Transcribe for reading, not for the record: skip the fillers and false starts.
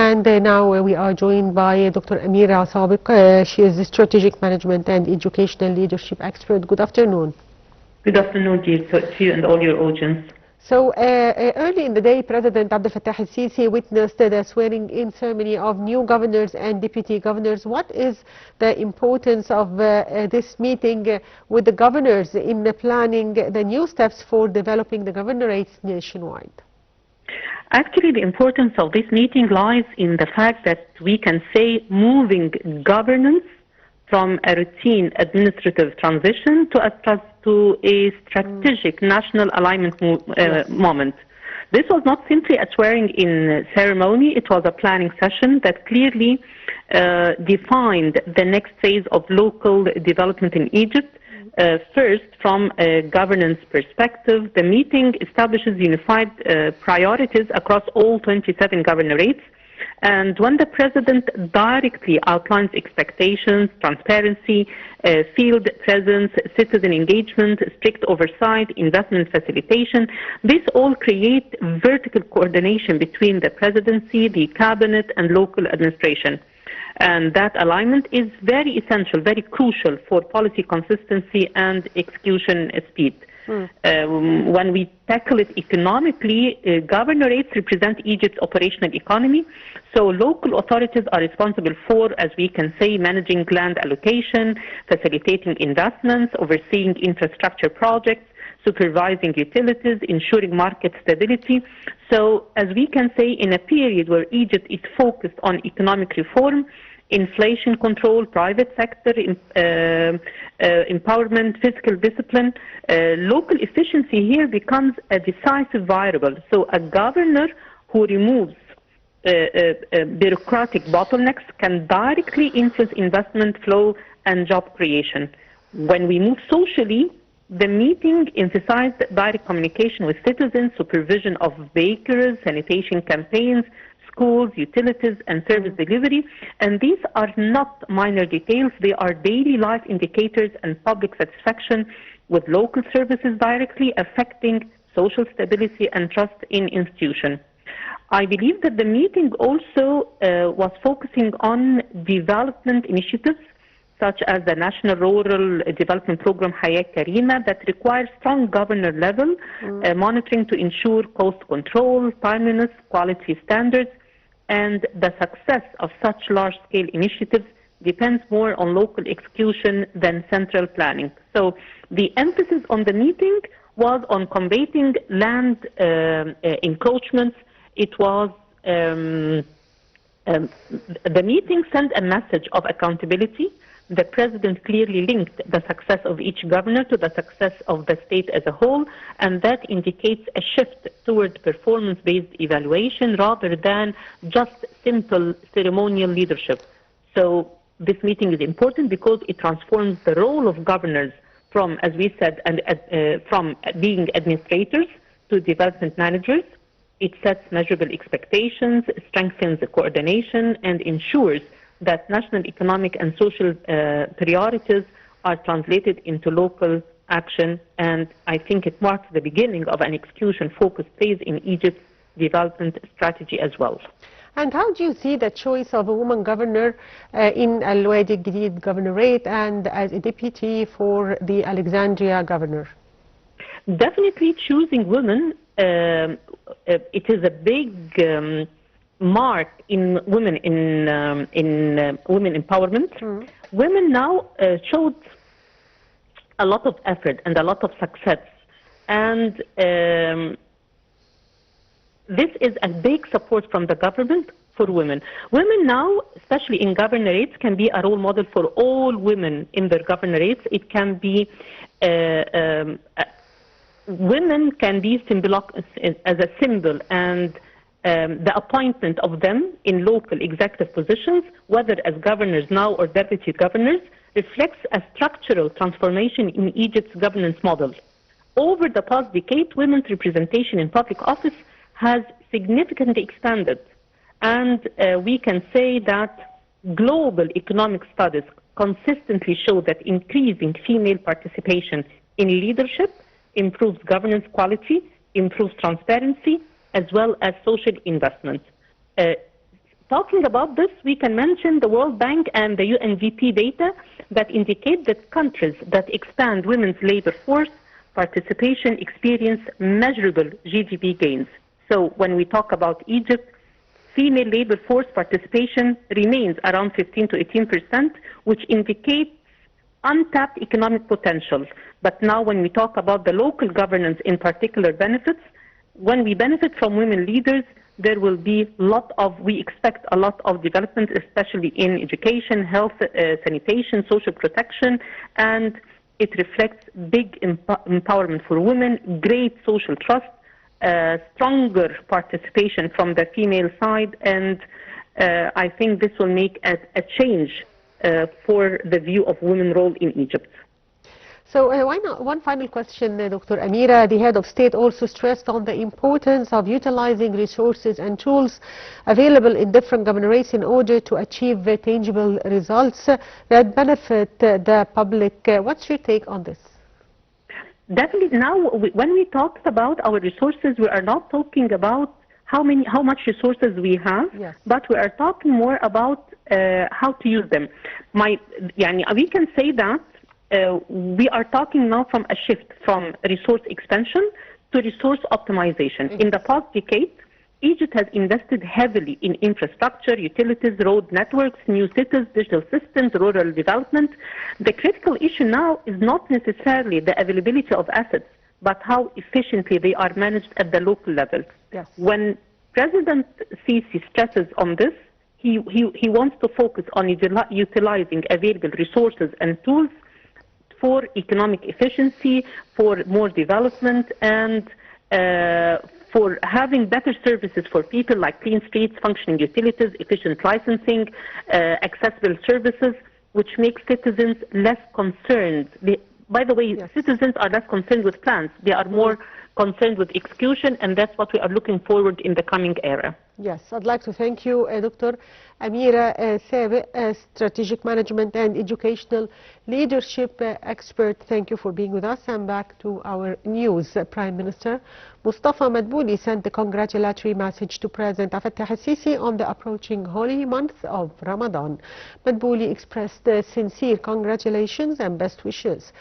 And now we are joined by Dr. Amira Sabek. She is a strategic management and educational leadership expert. Good afternoon. Good afternoon, dear, to you and all your audience. So early in the day, President Abdel Fattah el-Sisi witnessed the swearing-in ceremony of new governors and deputy governors. What is the importance of this meeting with the governors in planning the new steps for developing the governorates nationwide? Actually, the importance of this meeting lies in the fact that we can say moving governance from a routine administrative transition to a strategic national alignment moment. This was not simply a swearing-in ceremony, it was a planning session that clearly defined the next phase of local development in Egypt. First, from a governance perspective, the meeting establishes unified priorities across all 27 governorates. And when the president directly outlines expectations, transparency, field presence, citizen engagement, strict oversight, investment facilitation, this all create vertical coordination between the presidency, the cabinet, and local administration. And that alignment is very essential, very crucial for policy consistency and execution speed. When we tackle it economically, governorates represent Egypt's operational economy. So local authorities are responsible for, as we can say, managing land allocation, facilitating investments, overseeing infrastructure projects, supervising utilities, ensuring market stability. So as we can say, in a period where Egypt is focused on economic reform, inflation control, private sector empowerment, fiscal discipline, local efficiency here becomes a decisive variable. So a governor who removes bureaucratic bottlenecks can directly influence investment flow and job creation. When we move socially, the meeting emphasized direct communication with citizens, supervision of bakers, sanitation campaigns, schools, utilities, and service delivery. And these are not minor details. They are daily life indicators and public satisfaction with local services directly affecting social stability and trust in institutions. I believe that the meeting also was focusing on development initiatives such as the National Rural Development Program Hayat Karima that requires strong governor level monitoring to ensure cost control, timeliness, quality standards, and the success of such large-scale initiatives depends more on local execution than central planning. So the emphasis on the meeting was on combating land encroachments. It was the meeting sent a message of accountability. The president clearly linked the success of each governor to the success of the state as a whole, and that indicates a shift toward performance-based evaluation rather than just simple ceremonial leadership. So this meeting is important because it transforms the role of governors from, as we said, from being administrators to development managers. It sets measurable expectations, strengthens the coordination, and ensures that national economic and social priorities are translated into local action, and I think it marks the beginning of an execution-focused phase in Egypt's development strategy as well. And how do you see the choice of a woman governor in Al-Wadi Jadid governorate and as a deputy for the Alexandria governor? Definitely choosing women, it is a big mark in women women empowerment. Women now showed a lot of effort and a lot of success, and this is a big support from the government for women. Women now, especially in governorates, can be a role model for all women in their governorates. It can be women can be as a symbol, and the appointment of them in local executive positions, whether as governors now or deputy governors, reflects a structural transformation in Egypt's governance model. Over the past decade, women's representation in public office has significantly expanded, and we can say that global economic studies consistently show that increasing female participation in leadership improves governance quality, improves transparency, as well as social investment. talking about this, we can mention the World Bank and the UNDP data that indicate that countries that expand women's labor force participation experience measurable GDP gains. So when we talk about Egypt, female labor force participation remains around 15 to 18%, which indicates untapped economic potential. But now when we talk about the local governance in particular benefits, when we benefit from women leaders, there will be we expect a lot of development, especially in education, health, sanitation, social protection, and it reflects big empowerment for women, great social trust, stronger participation from the female side, and I think this will make a change for the view of women's role in Egypt. So one final question, Dr. Amira. The head of state also stressed on the importance of utilizing resources and tools available in different governorates in order to achieve tangible results that benefit the public. What's your take on this? Definitely. Now, when we talk about our resources, we are not talking about how much resources we have, yes, but we are talking more about how to use them. We can say that we are talking now from a shift from resource expansion to resource optimization. In the past decade, Egypt has invested heavily in infrastructure, utilities, road networks, new cities, digital systems, rural development. The critical issue now is not necessarily the availability of assets, but how efficiently they are managed at the local level. Yes. When President Sisi stresses on this, he wants to focus on utilizing available resources and tools for economic efficiency, for more development, and for having better services for people like clean streets, functioning utilities, efficient licensing, accessible services, which make citizens less concerned. By the way, yes, citizens are less concerned with plans. They are more concerned with execution, and that's what we are looking forward in the coming era. Yes, I'd like to thank you, Dr. Amira Sabek, Strategic Management and Educational Leadership Expert. Thank you for being with us. And back to our news. Prime Minister Mustafa Madbouli sent a congratulatory message to President Fattah al-Sisi on the approaching holy month of Ramadan. Madbouli expressed sincere congratulations and best wishes.